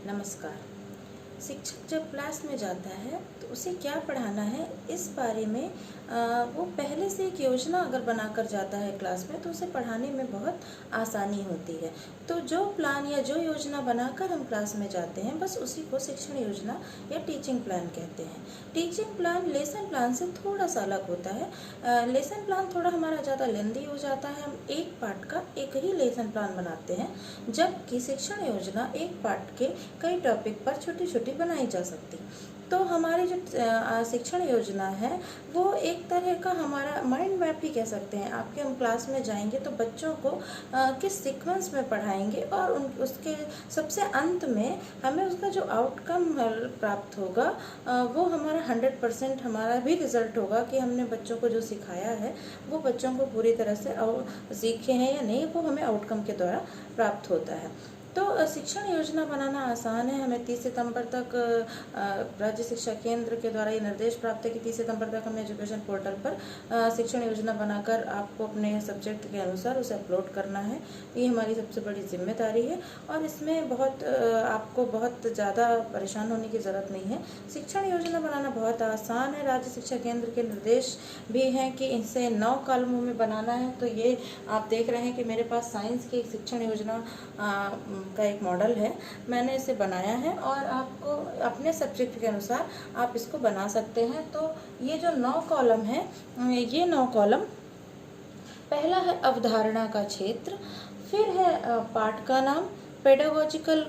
नमस्कार। शिक्षक जब क्लास में जाता है तो उसे क्या पढ़ाना है इस बारे में वो पहले से एक योजना अगर बनाकर जाता है क्लास में तो उसे पढ़ाने में बहुत आसानी होती है। तो जो प्लान या जो योजना बनाकर हम क्लास में जाते हैं बस उसी को शिक्षण योजना या टीचिंग प्लान कहते हैं। टीचिंग प्लान लेसन प्लान से थोड़ा सा अलग होता है। लेसन प्लान थोड़ा हमारा ज़्यादा लेंदी हो जाता है, हम एक पार्ट का एक ही लेसन प्लान बनाते हैं, जबकि शिक्षण योजना एक पार्ट के कई टॉपिक पर छोटी छोटी बनाई जा सकती। तो हमारी जो शिक्षण योजना है वो एक तरह का हमारा माइंड मैप ही कह सकते हैं। आपके हम क्लास में जाएंगे तो बच्चों को किस सीक्वेंस में पढ़ाएंगे और उसके सबसे अंत में हमें उसका जो आउटकम प्राप्त होगा वो हमारा 100% हमारा भी रिजल्ट होगा कि हमने बच्चों को जो सिखाया है वो बच्चों को पूरी तरह से सीखे हैं या नहीं, वो हमें आउटकम के द्वारा प्राप्त होता है। तो शिक्षण योजना बनाना आसान है। हमें 30 सितंबर तक राज्य शिक्षा केंद्र के द्वारा ये निर्देश प्राप्त है कि 30 सितंबर तक हमें एजुकेशन पोर्टल पर शिक्षण योजना बनाकर आपको अपने सब्जेक्ट के अनुसार उसे अपलोड करना है। ये हमारी सबसे बड़ी जिम्मेदारी है और इसमें आपको बहुत ज़्यादा परेशान होने की ज़रूरत नहीं है। शिक्षण योजना बनाना बहुत आसान है। राज्य शिक्षा केंद्र के निर्देश भी हैं कि इसे 9 कॉलमों में बनाना है। तो ये आप देख रहे हैं कि मेरे पास साइंस की एक शिक्षण योजना का एक मॉडल है, मैंने इसे बनाया है और आपको अपने सब्जेक्ट के अनुसार आप इसको बना सकते हैं। तो ये जो 9 कॉलम है, ये 9 कॉलम, पहला है अवधारणा का क्षेत्र, फिर है पाठ का नाम, पेडागोजिकल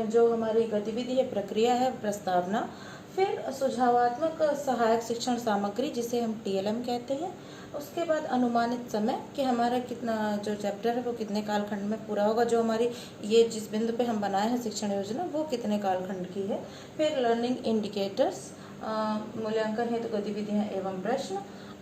जो हमारी गतिविधि है, प्रक्रिया है, प्रस्तावना, फिर सुझावात्मक सहायक शिक्षण सामग्री जिसे हम TLM कहते हैं, उसके बाद अनुमानित समय कि हमारा कितना जो चैप्टर है वो कितने कालखंड में पूरा होगा, जो हमारी ये जिस बिंदु पे हम बनाए हैं शिक्षण योजना वो कितने कालखंड की है, फिर लर्निंग इंडिकेटर्स, मूल्यांकन हेतु गतिविधियाँ एवं प्रश्न,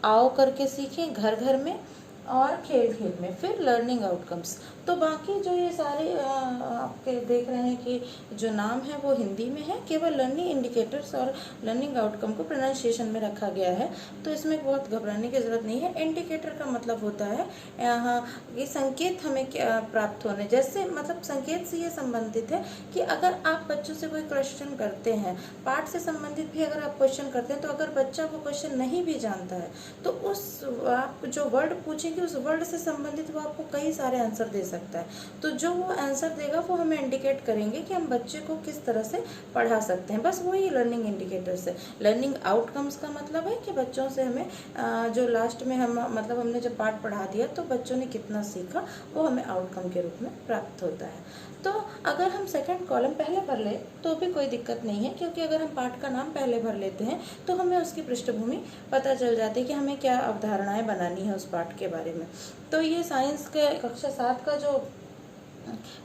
आओ करके सीखें घर घर में और खेल खेल में, फिर लर्निंग आउटकम्स। तो बाकी जो ये सारे आपके देख रहे हैं कि जो नाम है वो हिंदी में है, केवल लर्निंग इंडिकेटर्स और लर्निंग आउटकम को प्रोनाउंसिएशन में रखा गया है। तो इसमें बहुत घबराने की ज़रूरत नहीं है। इंडिकेटर का मतलब होता है ये संकेत हमें प्राप्त होने, जैसे मतलब संकेत से ये संबंधित है कि अगर आप बच्चों से कोई क्वेश्चन करते हैं, पाठ से संबंधित भी अगर आप क्वेश्चन करते हैं, तो अगर बच्चा वो क्वेश्चन नहीं भी जानता है तो उस आप जो वर्ड पूछेंगे उस वर्ड से संबंधित वो आपको कई सारे आंसर दे सकता है। तो जो वो आंसर देगा वो हमें इंडिकेट करेंगे कि हम बच्चे को किस तरह से पढ़ा सकते हैं। बस वही लर्निंग इंडिकेटर्स है। लर्निंग आउटकम्स का मतलब है कि बच्चों से हमें जो लास्ट में हमने जब पाठ पढ़ा दिया तो बच्चों ने कितना सीखा वो हमें आउटकम के रूप में प्राप्त होता है। तो अगर हम सेकंड कॉलम पहले भर ले तो भी कोई दिक्कत नहीं है, क्योंकि अगर हम पाठ का नाम पहले भर लेते हैं तो हमें उसकी पृष्ठभूमि पता चल जाती है कि हमें क्या अवधारणाएं बनानी है उस पाठ के बारे में। तो ये साइंस के कक्षा 7 का जो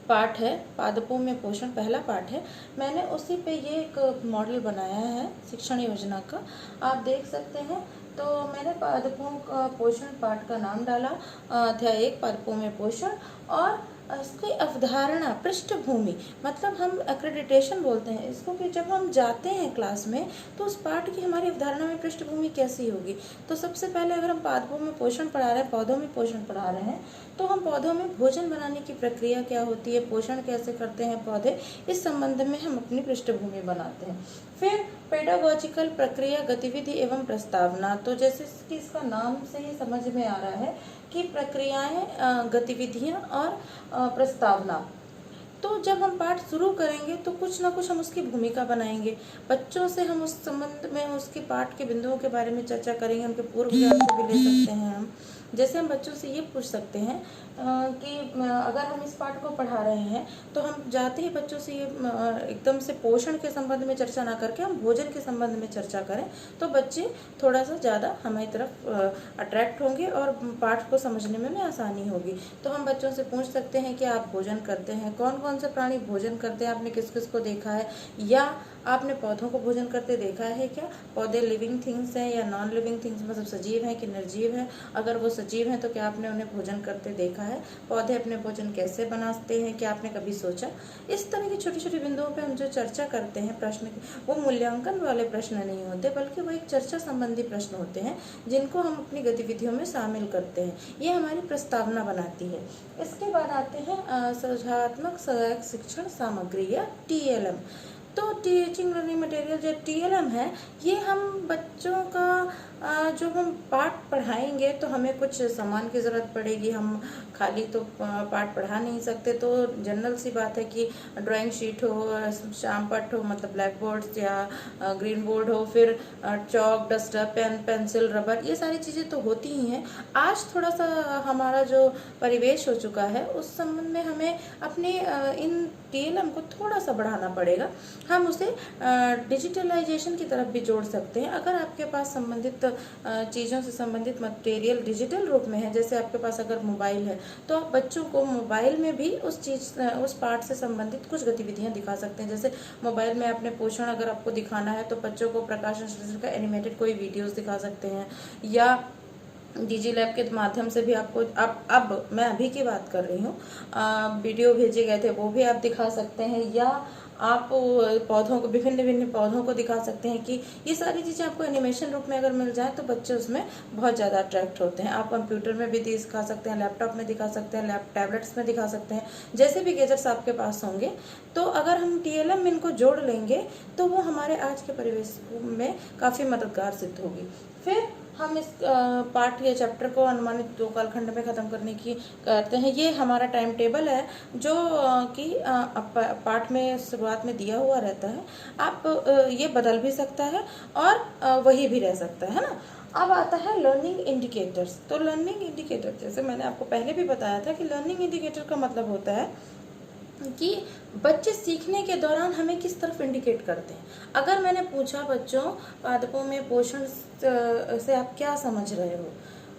पाठ है, पादपों में पोषण, पहला पाठ है, मैंने उसी पे ये एक मॉडल बनाया है शिक्षण योजना का, आप देख सकते हैं। तो मैंने पादपों का पोषण पाठ का नाम डाला, अध्याय 1 पादपों में पोषण, और इसकी अवधारणा पृष्ठभूमि, मतलब हम एक्रेडिटेशन बोलते हैं इसको, कि जब हम जाते हैं क्लास में तो उस पाठ की हमारी अवधारणा में पृष्ठभूमि कैसी होगी। तो सबसे पहले अगर हम पादपों में पोषण पढ़ा रहे हैं, पौधों में पोषण पढ़ा रहे हैं, तो हम पौधों में भोजन बनाने की प्रक्रिया क्या होती है, पोषण कैसे करते हैं पौधे, इस संबंध में हम अपनी पृष्ठभूमि बनाते हैं। फिर पेडागोजिकल प्रक्रिया, गतिविधि एवं प्रस्तावना, तो जैसे कि इसका नाम से ही समझ में आ रहा है कि प्रक्रियाएं, गतिविधियां और प्रस्तावना। तो जब हम पाठ शुरू करेंगे तो कुछ ना कुछ हम उसकी भूमिका बनाएंगे, बच्चों से हम उस संबंध में उसके पाठ के बिंदुओं के बारे में चर्चा करेंगे, उनके पूर्व ज्ञान को भी ले सकते हैं हम। जैसे हम बच्चों से ये पूछ सकते हैं कि अगर हम इस पाठ को पढ़ा रहे हैं तो हम जाते ही बच्चों से ये एकदम से पोषण के संबंध में चर्चा ना करके हम भोजन के संबंध में चर्चा करें, तो बच्चे थोड़ा सा ज़्यादा हमारी तरफ अट्रैक्ट होंगे और पाठ को समझने में उन्हें आसानी होगी। तो हम बच्चों से पूछ सकते हैं कि आप भोजन करते हैं, कौन कौन से प्राणी भोजन करते हैं, आपने किस किस को देखा है, या आपने पौधों को भोजन करते देखा है क्या, पौधे लिविंग थिंग्स हैं या नॉन लिविंग थिंग्स, मतलब सजीव हैं कि निर्जीव हैं, अगर वो सजीव हैं तो क्या आपने उन्हें भोजन करते देखा है? पौधे अपने भोजन कैसे बनाते हैं, क्या आपने कभी सोचा? इस तरह की छोटी छोटी बिंदुओं पे हम जो चर्चा करते हैं प्रश्न की, वो मूल्यांकन वाले प्रश्न नहीं होते, बल्कि वो एक चर्चा संबंधी प्रश्न होते हैं जिनको हम अपनी गतिविधियों में शामिल करते हैं। ये हमारी प्रस्तावना बनाती है। इसके बाद आते हैं सुझावात्मक सहायक शिक्षण सामग्री या TLM। तो टीचिंग लर्निंग मटेरियल जो TLM है, ये हम बच्चों का जो हम पाठ पढ़ाएंगे तो हमें कुछ सामान की ज़रूरत पड़ेगी। हम खाली तो पाठ पढ़ा नहीं सकते, तो जनरल सी बात है कि ड्राइंग शीट हो, श्याम पट्ट हो मतलब ब्लैक बोर्ड या ग्रीन बोर्ड हो, फिर चौक, डस्टर, पेन, पेंसिल, रबर, ये सारी चीज़ें तो होती ही हैं। आज थोड़ा सा हमारा जो परिवेश हो चुका है उस संबंध में हमें अपने इन TLM को थोड़ा सा बढ़ाना पड़ेगा। हम उसे डिजिटलाइजेशन की तरफ भी जोड़ सकते हैं। अगर आपके पास संबंधित चीज़ों से संबंधित मटेरियल डिजिटल रूप में है, जैसे आपके पास अगर मोबाइल है, तो आप बच्चों को मोबाइल में भी उस पाठ से संबंधित कुछ गतिविधियां दिखा सकते हैं। जैसे मोबाइल में अपने पोषण अगर आपको दिखाना है तो बच्चों को प्रकाश संश्लेषण का एनिमेटेड कोई वीडियोस दिखा सकते हैं, या डिजी लैब के माध्यम से भी आपको अब मैं अभी की बात कर रही हूँ, वीडियो भेजे गए थे वो भी आप दिखा सकते हैं, या आप पौधों को, विभिन्न विभिन्न पौधों को दिखा सकते हैं। कि ये सारी चीज़ें आपको एनिमेशन रूप में अगर मिल जाए तो बच्चे उसमें बहुत ज़्यादा अट्रैक्ट होते हैं। आप कंप्यूटर में भी दिखा सकते हैं, लैपटॉप में दिखा सकते हैं, टैबलेट्स में दिखा सकते हैं, जैसे भी गैजेट्स आपके पास होंगे। तो अगर हम TLM इनको जोड़ लेंगे तो वो हमारे आज के परिवेश में काफ़ी मददगार सिद्ध होगी। फिर हम इस पाठ या चैप्टर को अनुमानित 2 कालखंड में ख़त्म करने की करते हैं। ये हमारा टाइम टेबल है जो कि पाठ में शुरुआत में दिया हुआ रहता है। आप ये बदल भी सकता है और वही भी रह सकता है ना। अब आता है लर्निंग इंडिकेटर्स। तो लर्निंग इंडिकेटर, जैसे मैंने आपको पहले भी बताया था कि लर्निंग इंडिकेटर का मतलब होता है कि बच्चे सीखने के दौरान हमें किस तरफ इंडिकेट करते हैं। अगर मैंने पूछा बच्चों, पादपों में पोषण से आप क्या समझ रहे हो,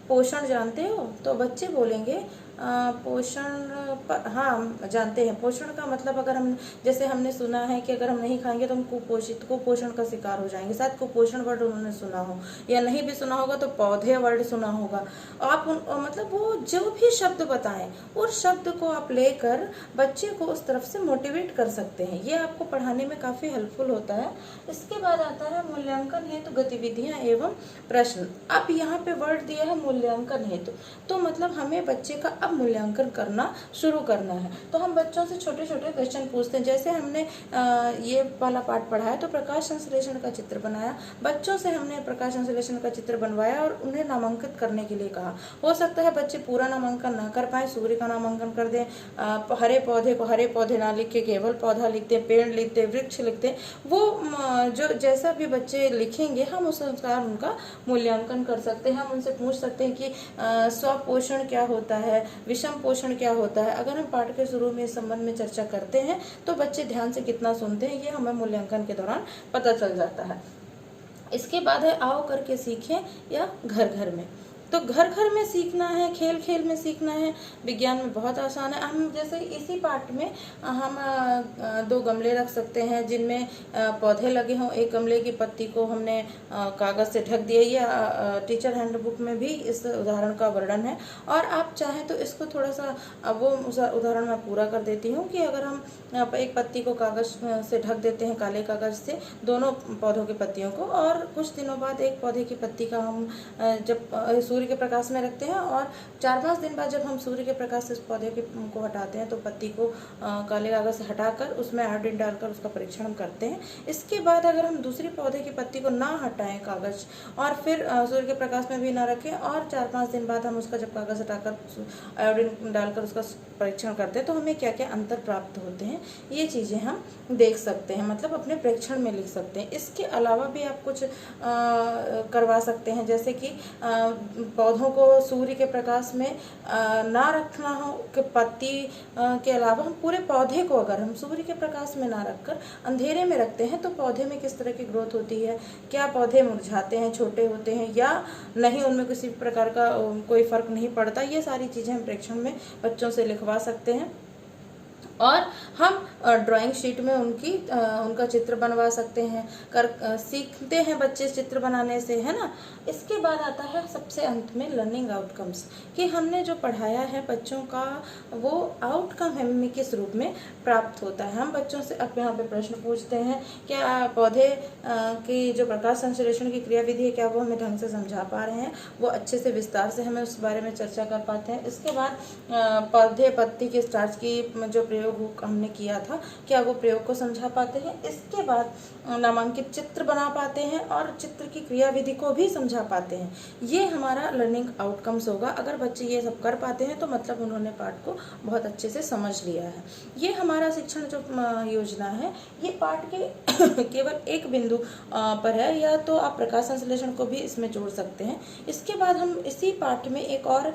पोषण जानते हो, तो बच्चे बोलेंगे पोषण हाँ जानते हैं। पोषण का मतलब अगर हम, जैसे हमने सुना है कि अगर हम नहीं खाएंगे तो हम कुपोषण का शिकार हो जाएंगे। शायद कुपोषण वर्ड उन्होंने सुना हो, या नहीं भी सुना होगा तो पौधे वर्ड सुना होगा। आप मतलब वो जो भी शब्द बताएं, उस शब्द को आप लेकर बच्चे को उस तरफ से मोटिवेट कर सकते हैं। ये आपको पढ़ाने में काफ़ी हेल्पफुल होता है। इसके बाद आता है मूल्यांकन हेतु गतिविधियां एवं प्रश्न। अब यहाँ पे वर्ड दिया है मूल्यांकन हेतु, तो मतलब हमें बच्चे का अब मूल्यांकन करना शुरू करना है। तो हम बच्चों से छोटे छोटे क्वेश्चन पूछते हैं। जैसे हमने ये वाला पाठ पढ़ाया तो प्रकाश संश्लेषण का चित्र बनाया, बच्चों से हमने प्रकाश संश्लेषण का चित्र बनवाया और उन्हें नामांकित करने के लिए कहा। हो सकता है बच्चे पूरा नामांकन ना कर पाए, सूर्य का नामांकन कर दें, हरे पौधे को हरे पौधे ना लिख के केवल पौधा लिखते, पेड़ लिखते, वृक्ष लिखते। वो जो जैसा भी बच्चे लिखेंगे हम उस अनुसार उनका मूल्यांकन कर सकते हैं। हम उनसे पूछ सकते हैं कि स्वपोषण क्या होता है, विषम पोषण क्या होता है। अगर हम पाठ के शुरू में इस संबंध में चर्चा करते हैं तो बच्चे ध्यान से कितना सुनते हैं ये हमें मूल्यांकन के दौरान पता चल जाता है। इसके बाद है आओ करके सीखें या घर घर में। तो घर घर में सीखना है, खेल खेल में सीखना है, विज्ञान में बहुत आसान है। हम जैसे इसी पाठ में हम 2 गमले रख सकते हैं जिनमें पौधे लगे हों। एक गमले की पत्ती को हमने कागज़ से ढक दिया। ये टीचर हैंडबुक में भी इस उदाहरण का वर्णन है। और आप चाहें तो इसको थोड़ा सा वो उदाहरण मैं पूरा कर देती हूँ कि अगर हम एक पत्ती को कागज़ से ढक देते हैं, काले कागज़ से, दोनों पौधों की पत्तियों को, और कुछ दिनों बाद एक पौधे की पत्ती का हम जब सूर्य के प्रकाश में रखते हैं और 4-5 दिन बाद जब हम सूर्य के प्रकाश से उस पौधे को हटाते हैं तो पत्ती को काले कागज से हटाकर उसमें आयोडीन डालकर उसका परीक्षण हम करते हैं। इसके बाद अगर हम दूसरी पौधे की पत्ती को ना हटाएं कागज और फिर सूर्य के प्रकाश में भी ना रखें और 4-5 दिन बाद हम उसका जब कागज हटाकर आयोडीन डालकर उसका परीक्षण करते हैं तो हमें क्या क्या अंतर प्राप्त होते हैं, ये चीज़ें हम देख सकते हैं, मतलब अपने प्रेक्षण में लिख सकते हैं। इसके अलावा भी आप कुछ करवा सकते हैं, जैसे कि पौधों को सूर्य के प्रकाश में ना रखना हो कि पत्ती के अलावा हम पूरे पौधे को अगर हम सूर्य के प्रकाश में ना रखकर अंधेरे में रखते हैं तो पौधे में किस तरह की ग्रोथ होती है, क्या पौधे मुरझाते हैं, छोटे होते हैं या नहीं, उनमें किसी प्रकार का कोई फर्क नहीं पड़ता। ये सारी चीज़ें हम प्रेक्षण में बच्चों से लिखवा सकते हैं। और हम ड्राइंग शीट में उनका चित्र बनवा सकते हैं, सीखते हैं बच्चे चित्र बनाने से, है ना। इसके बाद आता है सबसे अंत में लर्निंग आउटकम्स, कि हमने जो पढ़ाया है बच्चों का वो आउटकम हमें किस रूप में प्राप्त होता है। हम बच्चों से अब यहाँ पे प्रश्न पूछते हैं, क्या पौधे की जो प्रकाश संश्लेषण की क्रियाविधि है क्या वो हमें ढंग से समझा पा रहे हैं, वो अच्छे से विस्तार से हमें उस बारे में चर्चा कर पाते हैं। इसके बाद पौधे पत्ती के स्टार्च की जो प्रयोग हमने किया था क्या वो प्रयोग को समझा पाते हैं। इसके बाद नामांकित चित्र बना पाते हैं और चित्र की क्रियाविधि को भी समझा पाते हैं। ये हमारा लर्निंग आउटकम्स होगा। अगर बच्चे ये सब कर पाते हैं तो मतलब उन्होंने पाठ को बहुत अच्छे से समझ लिया है। ये हमारा शिक्षण जो योजना है ये पाठ के केवल एक बिंदु पर है, या तो आप प्रकाश संश्लेषण को भी इसमें जोड़ सकते हैं। इसके बाद हम इसी पाठ में एक और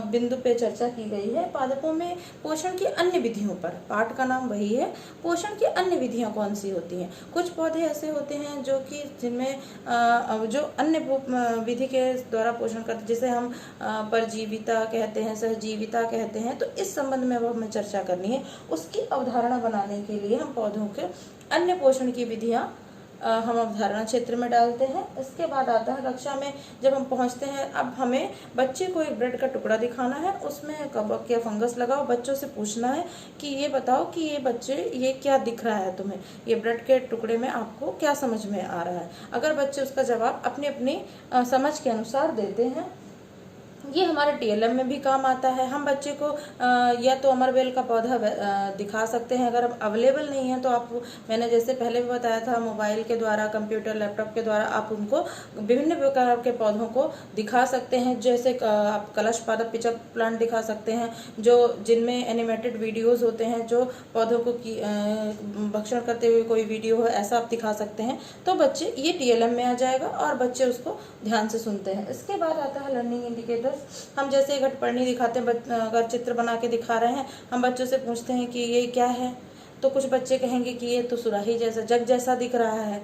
बिंदु पे चर्चा की गई है, पादपों में पोषण की अन्य विधियों पर। पाठ का नाम वही है, पोषण की अन्य विधियां कौन सी होती हैं। कुछ पौधे ऐसे होते हैं जो कि जिनमें जो अन्य विधि के द्वारा पोषण करते, जिसे हम परजीविता कहते हैं, सहजीविता कहते हैं। तो इस संबंध में वो हमें चर्चा करनी है। उसकी अवधारणा बनाने के लिए हम पौधों के अन्य पोषण की विधियां हम अवधारणा क्षेत्र में डालते हैं। इसके बाद आता है कक्षा में जब हम पहुंचते हैं, अब हमें बच्चे को एक ब्रेड का टुकड़ा दिखाना है, उसमें कवक या फंगस लगाओ, बच्चों से पूछना है कि ये बताओ कि ये बच्चे ये क्या दिख रहा है तुम्हें, ये ब्रेड के टुकड़े में आपको क्या समझ में आ रहा है। अगर बच्चे उसका जवाब अपनी अपनी समझ के अनुसार देते हैं, ये हमारे टीएलएम में भी काम आता है। हम बच्चे को या तो अमरबेल का पौधा दिखा सकते हैं, अगर अवेलेबल नहीं है तो आप, मैंने जैसे पहले भी बताया था, मोबाइल के द्वारा, कंप्यूटर, लैपटॉप के द्वारा आप उनको विभिन्न प्रकार के पौधों को दिखा सकते हैं। जैसे आप कलश पादप पिचक प्लांट दिखा सकते हैं, जिनमें एनिमेटेड वीडियोज़ होते हैं, जो पौधों को भक्षण करते हुए कोई वीडियो हो, ऐसा आप दिखा सकते हैं। तो बच्चे, ये टीएलएम में आ जाएगा और बच्चे उसको ध्यान से सुनते हैं। इसके बाद आता है लर्निंग इंडिकेटर। हम जैसे घटपर्णी दिखाते हैं, अगर चित्र बना के दिखा रहे हैं, हम बच्चों से पूछते हैं कि ये क्या है, तो कुछ बच्चे कहेंगे कि ये तो सुराही जैसा, जग जैसा दिख रहा है,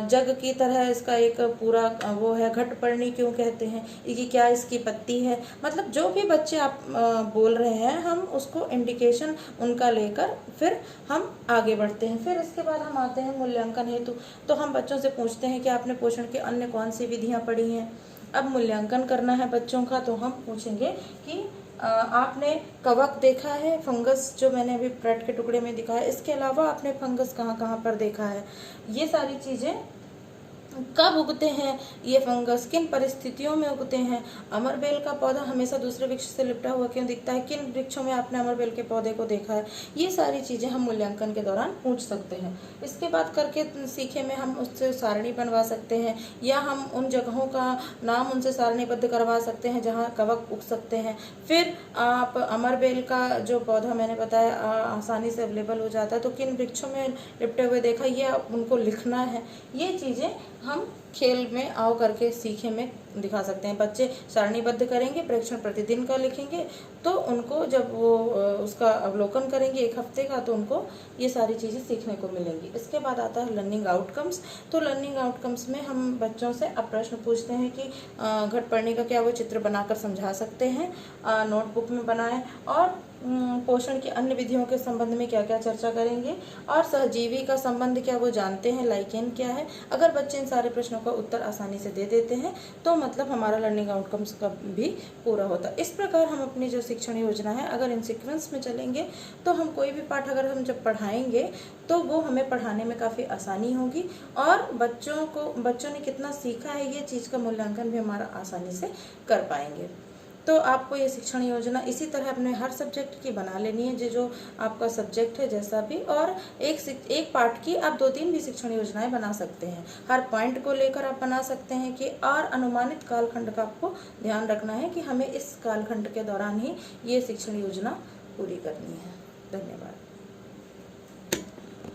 जग की तरह इसका एक पूरा वो है। घटपर्णी क्यों कहते हैं, ये क्या इसकी पत्ती है। मतलब जो भी बच्चे आप बोल रहे हैं, हम उसको इंडिकेशन उनका लेकर फिर हम आगे बढ़ते हैं। फिर इसके बाद हम आते हैं मूल्यांकन हेतु। तो हम बच्चों से पूछते हैं कि आपने पोषण की अन्य कौन सी विधियां पढ़ी हैं। अब मूल्यांकन करना है बच्चों का, तो हम पूछेंगे कि आपने कवक देखा है, फंगस जो मैंने अभी ब्रेड के टुकड़े में दिखाया, इसके अलावा आपने फंगस कहाँ कहाँ पर देखा है। ये सारी चीज़ें, कब उगते हैं ये फंगस, किन परिस्थितियों में उगते हैं, अमरबेल का पौधा हमेशा दूसरे वृक्ष से लिपटा हुआ क्यों दिखता है, किन वृक्षों में आपने अमरबेल के पौधे को देखा है। ये सारी चीज़ें हम मूल्यांकन के दौरान पूछ सकते हैं। इसके बाद करके सीखे में हम उससे सारणी बनवा सकते हैं, या हम उन जगहों का नाम उनसे सारणीबद्ध करवा सकते हैं जहाँ कवक उग सकते हैं। फिर आप अमरबेल का जो पौधा मैंने बताया आसानी से अवेलेबल हो जाता है, तो किन वृक्षों में लिपटे हुए देखा, ये उनको लिखना है। ये चीज़ें हम खेल में आओ करके सीखे में दिखा सकते हैं। बच्चे सारणीबद्ध करेंगे, प्रेक्षण प्रतिदिन का लिखेंगे, तो उनको जब वो उसका अवलोकन करेंगे एक हफ्ते का, तो उनको ये सारी चीज़ें सीखने को मिलेंगी। इसके बाद आता है लर्निंग आउटकम्स। तो लर्निंग आउटकम्स में हम बच्चों से अब प्रश्न पूछते हैं कि घटपर्णी का क्या वो चित्र बनाकर समझा सकते हैं, नोटबुक में बनाएं, और पोषण की अन्य विधियों के संबंध में क्या क्या चर्चा करेंगे, और सहजीवी का संबंध क्या वो जानते हैं, लाइकेन क्या है। अगर बच्चे इन सारे प्रश्नों का उत्तर आसानी से दे देते हैं तो मतलब हमारा लर्निंग आउटकम्स का भी पूरा होता है। इस प्रकार हम अपनी जो शिक्षण योजना है, अगर इन सीक्वेंस में चलेंगे तो हम कोई भी पाठ अगर हम जब पढ़ाएंगे तो वो हमें पढ़ाने में काफ़ी आसानी होगी, और बच्चों ने कितना सीखा है ये चीज़ का मूल्यांकन भी हमारा आसानी से कर पाएंगे। तो आपको ये शिक्षण योजना इसी तरह अपने हर सब्जेक्ट की बना लेनी है, जो आपका सब्जेक्ट है जैसा भी, और एक पार्ट की आप 2-3 भी शिक्षण योजनाएं बना सकते हैं। हर पॉइंट को लेकर आप बना सकते हैं कि, और अनुमानित कालखंड का आपको ध्यान रखना है कि हमें इस कालखंड के दौरान ही ये शिक्षण योजना पूरी करनी है। धन्यवाद।